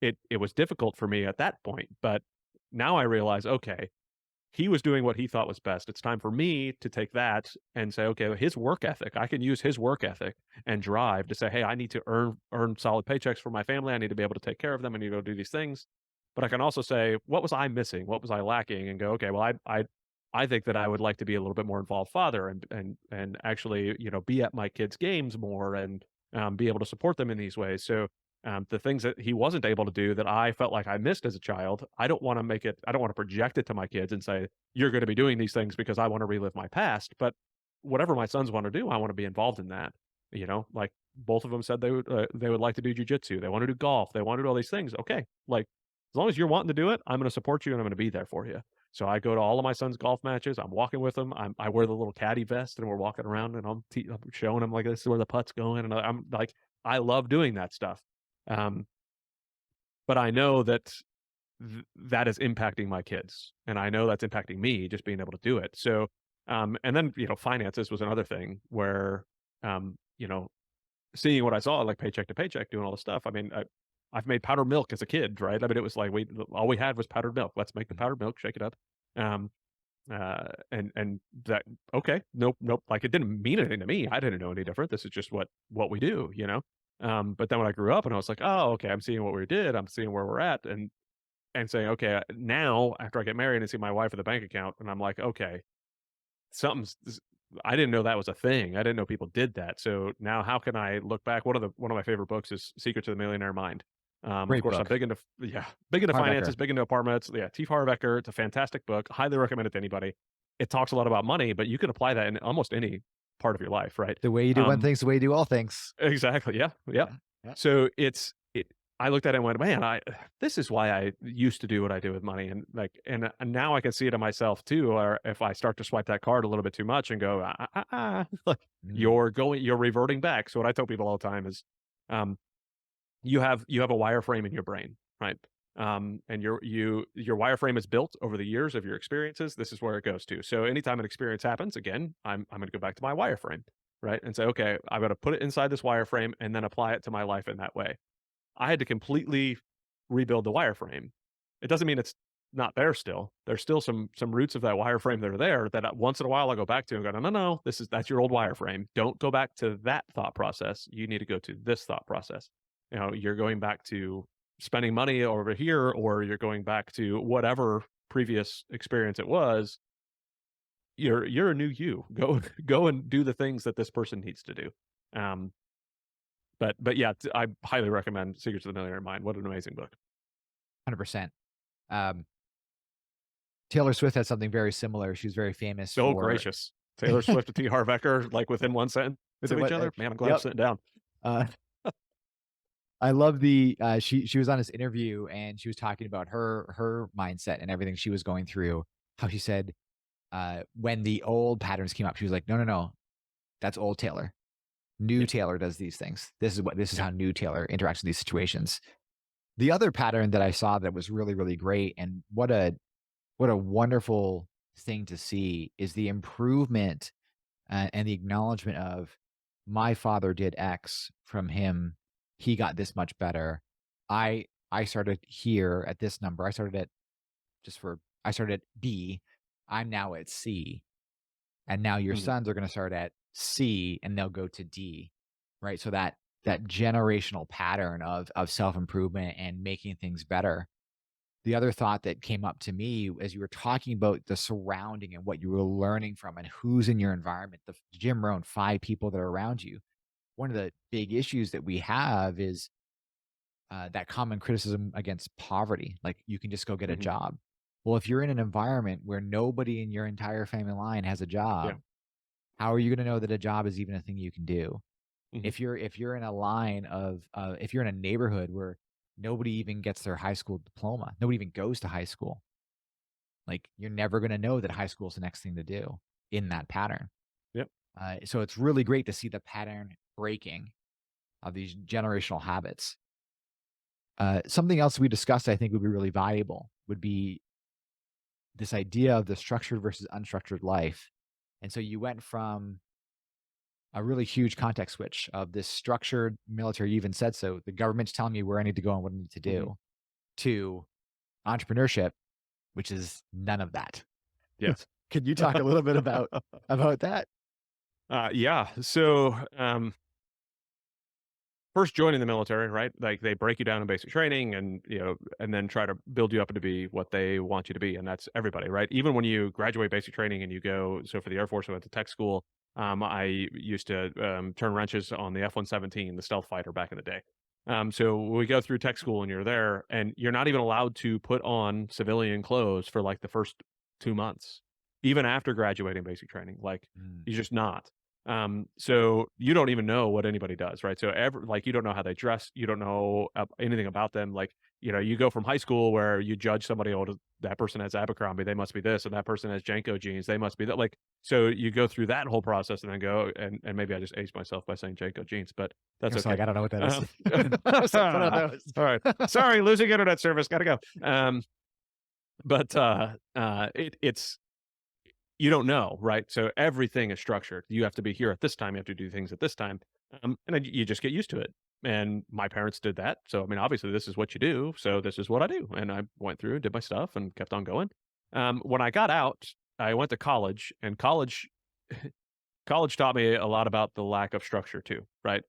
it was difficult for me at that point, but now I realize, okay, he was doing what he thought was best. It's time for me to take that and say, okay, his work ethic, I can use his work ethic and drive to say, hey, I need to earn solid paychecks for my family. I need to be able to take care of them. I need to go do these things. But I can also say, what was I missing? What was I lacking? And go, okay, well, I think that I would like to be a little bit more involved father and actually, you know, be at my kids' games more and be able to support them in these ways. So the things that he wasn't able to do that I felt like I missed as a child, I don't want to make it, I don't want to project it to my kids and say, you're going to be doing these things because I want to relive my past. But whatever my sons want to do, I want to be involved in that. You know, like both of them said they would like to do jujitsu. They want to do golf. They want to do all these things. Okay. Like as long as you're wanting to do it, I'm going to support you and I'm going to be there for you. So I go to all of my son's golf matches. I'm walking with them. I wear the little caddy vest and we're walking around and I'm showing them like this is where the putt's going. And I'm like, I love doing that stuff. Um, but I know that that is impacting my kids, and I know that's impacting me just being able to do it. So, and then you know, finances was another thing where, you know, seeing what I saw like paycheck to paycheck, doing all the stuff. I mean, I've made powdered milk as a kid, right? I mean, it was like we all we had was powdered milk. Let's make the powdered milk, shake it up. Um, and that okay, nope, like it didn't mean anything to me. I didn't know any different. This is just what we do, you know. But then when I grew up and I was like, oh, okay, I'm seeing what we did. I'm seeing where we're at, and saying, okay, now after I get married and see my wife with a bank account, and I'm like, okay, something's. I didn't know that was a thing. I didn't know people did that. So now, how can I look back? One of my favorite books is Secret to the Millionaire Mind. Of Great course, I'm book. big into Harbecker. finances, big into apartments. Yeah, T. Harbecker. It's a fantastic book. Highly recommend it to anybody. It talks a lot about money, but you can apply that in almost any part of your life, right? The way you do one Um, thing's the way you do all things. exactly. Yeah. Yep. Yeah. Yeah. So I looked at it and went, man, this is why I used to do what I do with money, and like, and now I can see it in myself too. Or if I start to swipe that card a little bit too much and go, like Mm. you're reverting back. So what I tell people all the time is, um, you have a wireframe in your brain, right? And your wireframe is built over the years of your experiences. This is where it goes to. So anytime an experience happens, again, I'm going to go back to my wireframe, right? And say, okay, I've got to put it inside this wireframe and then apply it to my life in that way. I had to completely rebuild the wireframe. It doesn't mean it's not there still. There's still some roots of that wireframe that are there that once in a while I go back to and go, no, no, no, that's your old wireframe. Don't go back to that thought process. You need to go to this thought process. You know, you're going back to spending money over here, or you're going back to whatever previous experience it was. You're a new you. Go go and do the things that this person needs to do. Um, but yeah, I highly recommend Secrets of the Millionaire Mind. What an amazing book. 100%. Um, Taylor Swift had something very similar. She was very famous Oh, for gracious. Taylor Swift and T. Harv Eker, like, within one sentence of each what other? Man, I'm glad I'm yep. sitting down. Uh, I love the she was on this interview and she was talking about her mindset and everything she was going through. How she said, when the old patterns came up, she was like, "No, no, no, that's old Taylor. New Yeah, Taylor does these things. This is yeah. how new Taylor interacts with these situations." The other pattern that I saw that was really, really great, and what a wonderful thing to see is the improvement, and the acknowledgement of my father did X from him. He got this much better. I started here at this number. I started at B. I'm now at C. And now your Mhm. sons are gonna start at C and they'll go to D, right? So that generational pattern of self-improvement and making things better. The other thought that came up to me as you were talking about the surrounding and what you were learning from and who's in your environment, the Jim Rohn, 5 people that are around you. One of the big issues that we have is, that common criticism against poverty, like, you can just go get a Mhm. job. Well, if you're in an environment where nobody in your entire family line has a Yeah. job, how are you gonna know that a job is even a thing you can do? Mhm. If you're in a line of, if you're in a neighborhood where nobody even gets their high school diploma, nobody even goes to high school, like, you're never gonna know that high school is the next thing to do in that pattern. Yep. So it's really great to see the pattern breaking of these generational habits. Something else we discussed I think would be really valuable would be this idea of the structured versus unstructured life. And so you went from a really huge context switch of this structured military, you even said so, the government's telling me where I need to go and what I need to Mhm. do, to entrepreneurship, which is none of that. Yeah. Can you talk a little bit about that? Yeah. So, first joining the military, right? Like they break you down in basic training and, and then try to build you up to be what they want you to be. And that's everybody, right? Even when you graduate basic training and you go, so for the Air Force, I went to tech school. I used to turn wrenches on the F-117, the stealth fighter back in the day. So we go through tech school and you're there and you're not even allowed to put on civilian clothes for like the first 2 months, even after graduating basic training. Like Mm. you're just not. So you don't even know what anybody does, right? So like you don't know how they dress, you don't know anything about them. Like you go from high school where you judge somebody, oh, that person has Abercrombie, they must be this, and that person has Janko jeans, they must be that. Like so, you go through that whole process and then go and maybe I just aged myself by saying Janko jeans, but that's So, okay. like, I don't know what that is. Um, I was like, "What are all those?" right, sorry, losing internet service, gotta go. It's you don't know, right? So everything is structured. You have to be here at this time. You have to do things at this time, and then you just get used to it. And my parents did that. So I mean, obviously, this is what you do. So this is what I do. And I went through, did my stuff, and kept on going. When I got out, I went to college, and college taught me a lot about the lack of structure too, right?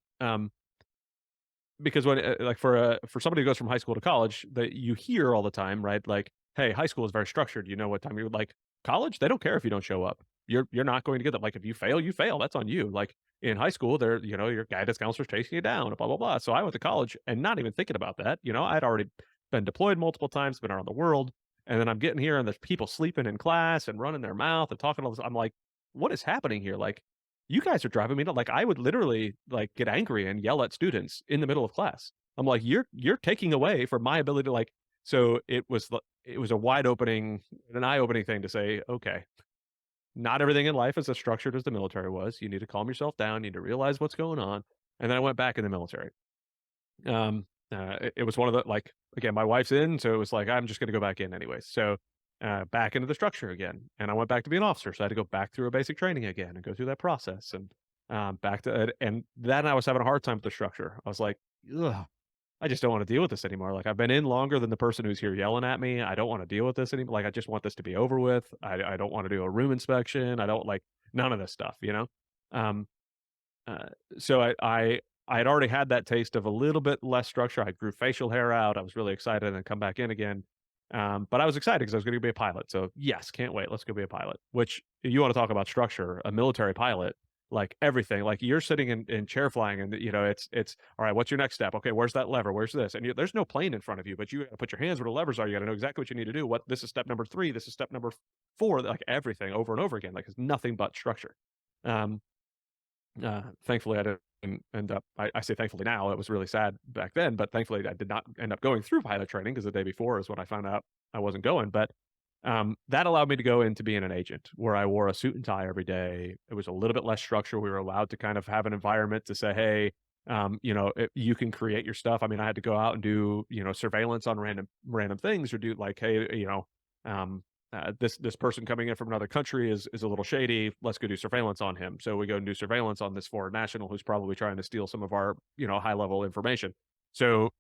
Because when like for somebody who goes from high school to college, that you hear all the time, right? Like, hey, high school is very structured. You know what time you're like college. They don't care if you don't show up. You're not going to get them. Like if you fail, you fail. That's on you. Like in high school, there your guidance counselor's chasing you down. Blah blah blah. So I went to college and not even thinking about that. I'd already been deployed multiple times, been around the world, and then I'm getting here and there's people sleeping in class and running their mouth and talking all this. I'm like, what is happening here? Like you guys are driving me nuts. Like, I would literally, like, get angry and yell at students in the middle of class. I'm like, "You're taking away from my ability to, like." So it was a wide opening an eye-opening thing to say, "Okay, not everything in life is as structured as the military was. You need to calm yourself down, you need to realize what's going on." And then I went back in the military. It was one of the like, again, my wife's in, so it was like, I'm just gonna go back in anyways. So, back into the structure again, and I went back to be an officer, so I had to go back through a basic training again and go through that process, and, back to it, and then I was having a hard time with the structure. I was like, "Ugh, I just don't wanna deal with this anymore." Like, I've been in longer than the person who's here yelling at me. I don't wanna deal with this anymore. Like, I just want this to be over with. I don't wanna do a room inspection. I don't like none of this stuff, you know? Um uh, so I had already had that taste of a little bit less structure. I grew facial hair out. I was really excited and then come back in again. But I was excited because I was going to be a pilot. So yes, can't wait. Let's go be a pilot. Which you want to talk about structure, a military pilot, like everything, like you're sitting in chair flying and it's all right. What's your next step? Okay. Where's that lever? Where's this? And there's no plane in front of you, but you got to put your hands where the levers are. You got to know exactly what you need to do. This is step number 3. This is step number 4, like everything over and over again. Like it's nothing but structure. Um, Thankfully, I didn't end up. I say thankfully now. It was really sad back then, but thankfully, I did not end up going through pilot training because the day before is when I found out I wasn't going. But that allowed me to go into being an agent, where I wore a suit and tie every day. It was a little bit less structure. We were allowed to kind of have an environment to say, "Hey, you can create your stuff." I mean, I had to go out and do surveillance on random things, or do like, "Hey, um, this person coming in from another country is a little shady. Let's go do surveillance on him." So we go and do surveillance on this foreign national who's probably trying to steal some of our high level information. So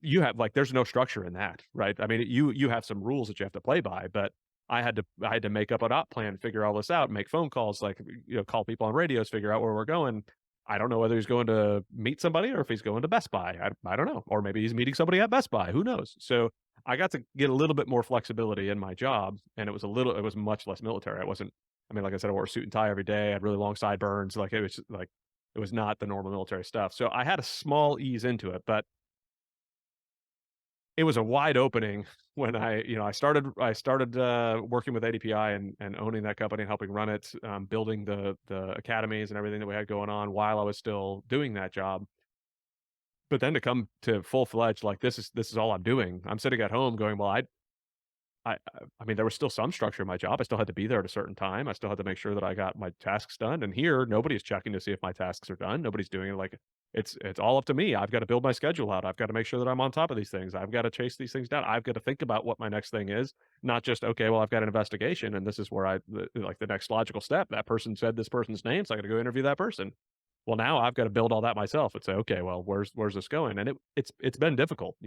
you have like, there's no structure in that, right? I mean, you have some rules that you have to play by, but I had to make up an op plan, figure all this out, make phone calls, like, call people on radios, figure out where we're going. I don't know whether he's going to meet somebody or if he's going to Best Buy. I don't know. Or maybe he's meeting somebody at Best Buy. Who knows? So I got to get a little bit more flexibility in my job, and it was much less military. I wasn't, I mean, like I said, I wore a suit and tie every day. I had really long sideburns. Like it was like, it was not the normal military stuff. So I had a small ease into it, but it was a wide opening when I started working with ADPI and owning that company and helping run it, building the academies and everything that we had going on while I was still doing that job. But then to come to full-fledged, like, this is all I'm doing. I'm sitting at home going, "Well, I mean, there was still some structure in my job. I still had to be there at a certain time. I still had to make sure that I got my tasks done, and here, nobody's checking to see if my tasks are done. Nobody's doing it like it's all up to me. I've gotta build my schedule out. I've gotta make sure that I'm on top of these things. I've gotta chase these things down. I've gotta think about what my next thing is, not just, "Okay, well, I've got an investigation, and this is where the next logical step. That person said this person's name, so I gotta go interview that person." Well, now I've gotta build all that myself and say, "Okay, well, where's this going?" And it's been difficult,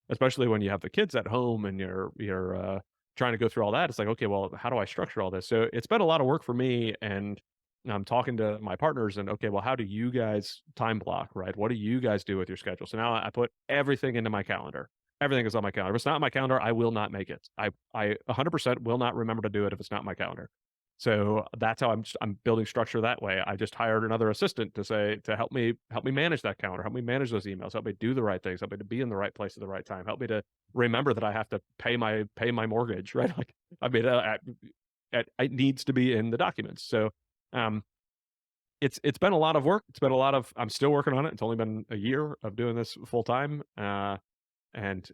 especially when you have the kids at home and you're trying to go through all that. It's like, "Okay, well, how do I structure all this?" So it's been a lot of work for me, and I'm talking to my partners and, "Okay, well, how do you guys time block, right? What do you guys do with your schedule?" So now I put everything into my calendar. Everything is on my calendar. If it's not on my calendar, I will not make it. I 100% will not remember to do it if it's not in my calendar. So that's how I'm building structure that way. I just hired another assistant to help me manage that calendar, help me manage those emails, help me do the right things, help me to be in the right place at the right time, help me to remember that I have to pay my mortgage, right? Like, I mean, it needs to be in the documents. So, um, it's been a lot of work. It's been a lot of I'm still working on it. It's only been a year of doing this full time, and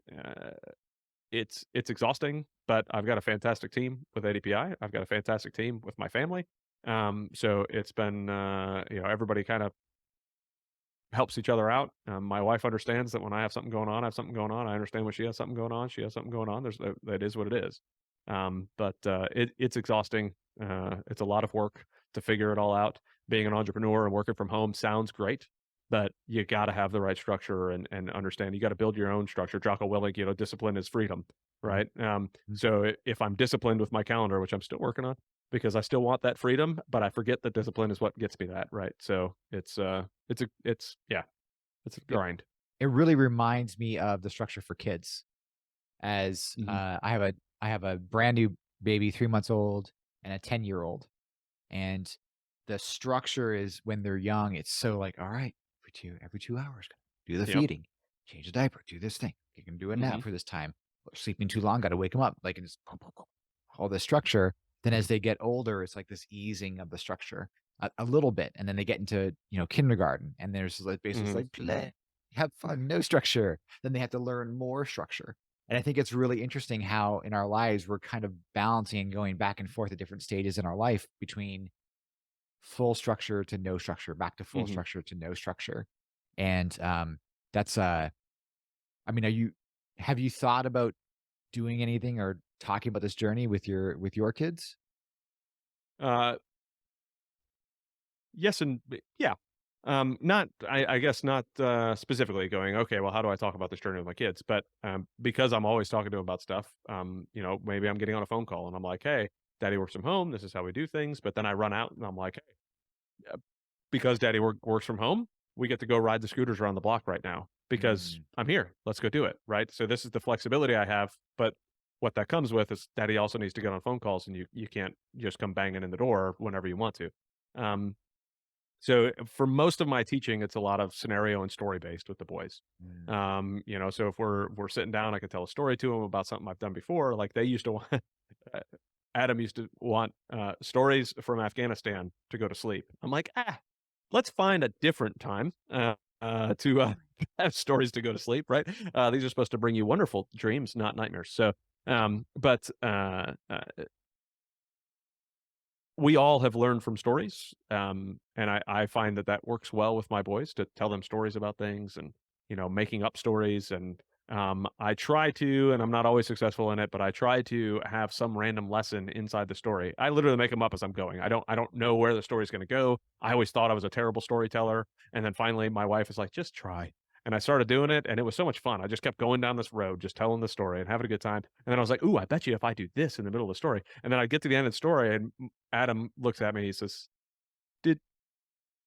it's exhausting, but I've got a fantastic team with ADPI. I've got a fantastic team with my family. So it's been, everybody kind of helps each other out. My wife understands that when I have something going on, I have something going on. I understand when she has something going on. She has something going on. That is what it is. It's exhausting. It's a lot of work to figure it all out. Being an entrepreneur and working from home sounds great, but you got to have the right structure and understand. You got to build your own structure. Jocko Willink, discipline is freedom, right? Mhm. If I'm disciplined with my calendar, which I'm still working on, because I still want that freedom, but I forget that discipline is what gets me that, right? So yeah, it's a It grind. it really reminds me of the structure for kids as, Mhm, I have a brand new baby, 3 months old, and a 10-year-old, and the structure is when they're young, it's so like, "All right, every 2 hours, do the yep, feeding, change the diaper, do this thing, you can do a nap mhm, for this time, or sleeping too long, gotta wake them up," like, and it's all this structure. Then as they get older, it's like this easing of the structure a little bit, and then they get into, kindergarten, and there's, like, basically it's mhm, like, "Play, have fun, no structure." Then they have to learn more structure, and I think it's really interesting how in our lives, we're kind of balancing and going back and forth at different stages in our life between full structure to no structure, back to full mhm. structure to no structure. And that's I mean, have you thought about doing anything or talking about this journey with your kids? Uh, yes and yeah. Not I guess not, specifically going, "Okay, well, how do I talk about this journey with my kids?" But, because I'm always talking to them about stuff, maybe I'm getting on a phone call and I'm like, "Hey, daddy works from home. This is how we do things." But then I run out and I'm like, "Hey, because daddy works from home, we get to go ride the scooters around the block right now because Mm, I'm here. Let's go do it." Right. So this is the flexibility I have. But what that comes with is daddy also needs to get on phone calls and you can't just come banging in the door whenever you want to. Um, so for most of my teaching, it's a lot of scenario and story based with the boys. mm, So if we're sitting down, I can tell a story to them about something I've done before. Like they used to want Adam used to want stories from Afghanistan to go to sleep. I'm like, let's find a different time to have stories to go to sleep. Right? These are supposed to bring you wonderful dreams, not nightmares. So, but we all have learned from stories, and I find that that works well with my boys to tell them stories about things and, making up stories, and, I try to, and I'm not always successful in it, but I try to have some random lesson inside the story. I literally make them up as I'm going. I don't know where the story's gonna go. I always thought I was a terrible storyteller, and then finally my wife is like, "Just try." And I started doing it, and it was so much fun. I just kept going down this road, just telling the story and having a good time. And then I was like, "Ooh, I bet you if I do this in the middle of the story," and then I get to the end of the story, and Adam looks at me. He says, "Did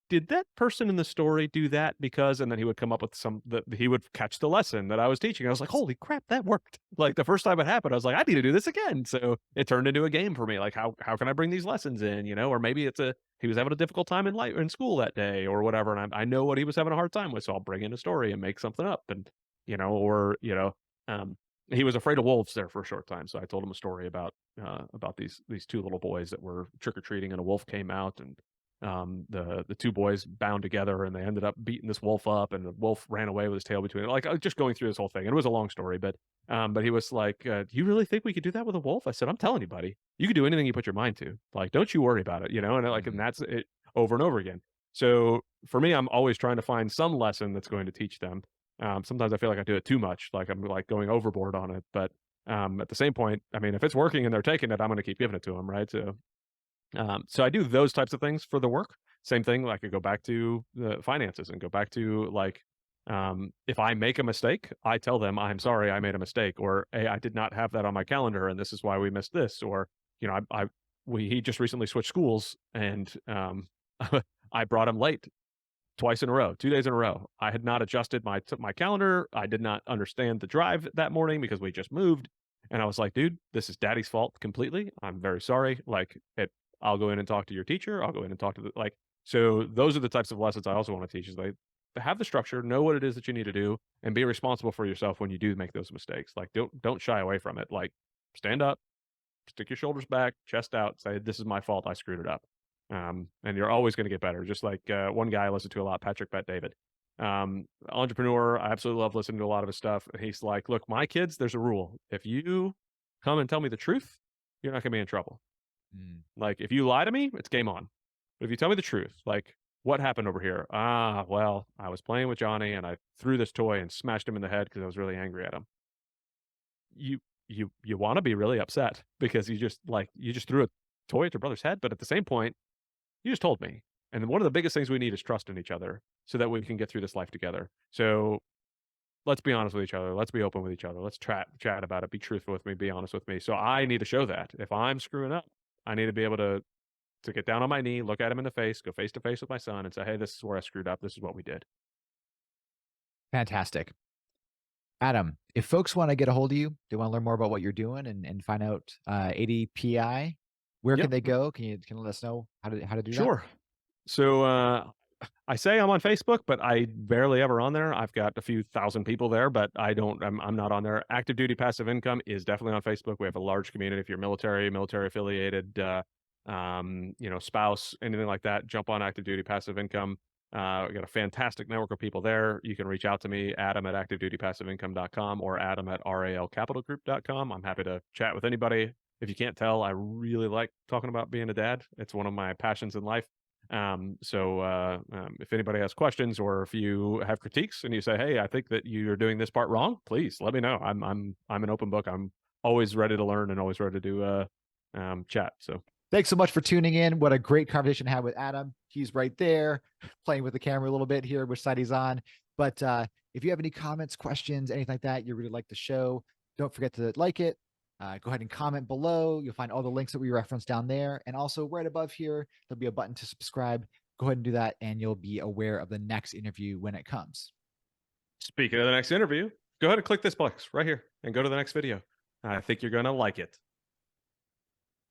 did that person in the story do that because," and then he would come up with some that he would catch the lesson that I was teaching. I was like, "Holy crap, that worked." Like, the first time it happened, I was like, "I need to do this again." So, it turned into a game for me, like, how can I bring these lessons in, Or maybe it's a he was having a difficult time in school that day or whatever, and I know what he was having a hard time with, so I'll bring in a story and make something up and, or, um, he was afraid of wolves there for a short time, so I told him a story about these 2 little boys that were trick or treating and a wolf came out and the two boys bound together and they ended up beating this wolf up and the wolf ran away with his tail between it. Like just going through this whole thing. And it was a long story, but he was like, "Do you really think we could do that with a wolf?" I said, "I'm telling you, buddy, you can do anything you put your mind to. Like, don't you worry about it." And Mhm. that's it over and over again. So for me, I'm always trying to find some lesson that's going to teach them. Sometimes I feel like I do it too much, like I'm like going overboard on it. But at the same point, I mean, if it's working and they're taking it, I'm going to keep giving it to them, right? So I do those types of things for the work. Same thing, like I go back to the finances and go back to like, if I make a mistake, I tell them I'm sorry I made a mistake, or hey, I did not have that on my calendar, and this is why we missed this, or he just recently switched schools, and I brought him late twice in a row, 2 days in a row. I had not adjusted my calendar. I did not understand the drive that morning because we just moved, and I was like, "Dude, this is daddy's fault completely. I'm very sorry. Like, I'll go in and talk to your teacher. I'll go in and talk to the like." So those are the types of lessons I also want to teach is like have the structure, know what it is that you need to do, and be responsible for yourself when you do make those mistakes. Like, don't shy away from it. Like, stand up, stick your shoulders back, chest out, say, "This is my fault. I screwed it up." And you're always going to get better. Just like one guy I listen to a lot, Patrick Bet David, entrepreneur. I absolutely love listening to a lot of his stuff. And he's like, "Look, my kids, there's a rule. If you come and tell me the truth, you're not going to be in trouble. Mm. Like, if you lie to me, it's game on. But if you tell me the truth, like, what happened over here? Ah, well, I was playing with Johnny and I threw this toy and smashed him in the head because I was really angry at him. You you want to be really upset because you just threw a toy at your brother's head, but at the same point, you just told me. And one of the biggest things we need is trust in each other so that we can get through this life together. So let's be honest with each other. Let's be open with each other. Let's chat about it. Be truthful with me. Be honest with me. So I need to show that. If I'm screwing up, I need to be able to get down on my knee, look at him in the face, go face to face with my son, and say, "Hey, this is where I screwed up. This is what we did." Fantastic. Adam, if folks wanna get a hold of you, they wanna learn more about what you're doing and find out, ADPI, where can Yep, they go? Can you let us know how to do that? sure. So I say I'm on Facebook, but I barely ever on there. I've got a few thousand people there, but I don't. I'm not on there. Active duty passive income is definitely on Facebook. We have a large community. If you're military affiliated, spouse, anything like that, jump on active duty passive income. We got a fantastic network of people there. You can reach out to me, Adam at activedutypassiveincome.com or Adam at ralcapitalgroup.com. I'm happy to chat with anybody. If you can't tell, I really like talking about being a dad. It's one of my passions in life. If anybody has questions or if you have critiques and you say, "Hey, I think that you're doing this part wrong," please let me know. I'm an open book. I'm always ready to learn and always ready to do chat. So Thanks so much for tuning in. What a great conversation to have with Adam. He's right there playing with the camera a little bit here, which side he's on. But if you have any comments, questions, anything like that, you really like the show, don't forget to like it. Go ahead and comment below. You'll find all the links that we referenced down there. And also right above here, there'll be a button to subscribe. Go ahead and do that, and you'll be aware of the next interview when it comes. speaking of the next interview, go ahead and click this box right here and go to the next video. I think you're gonna like it.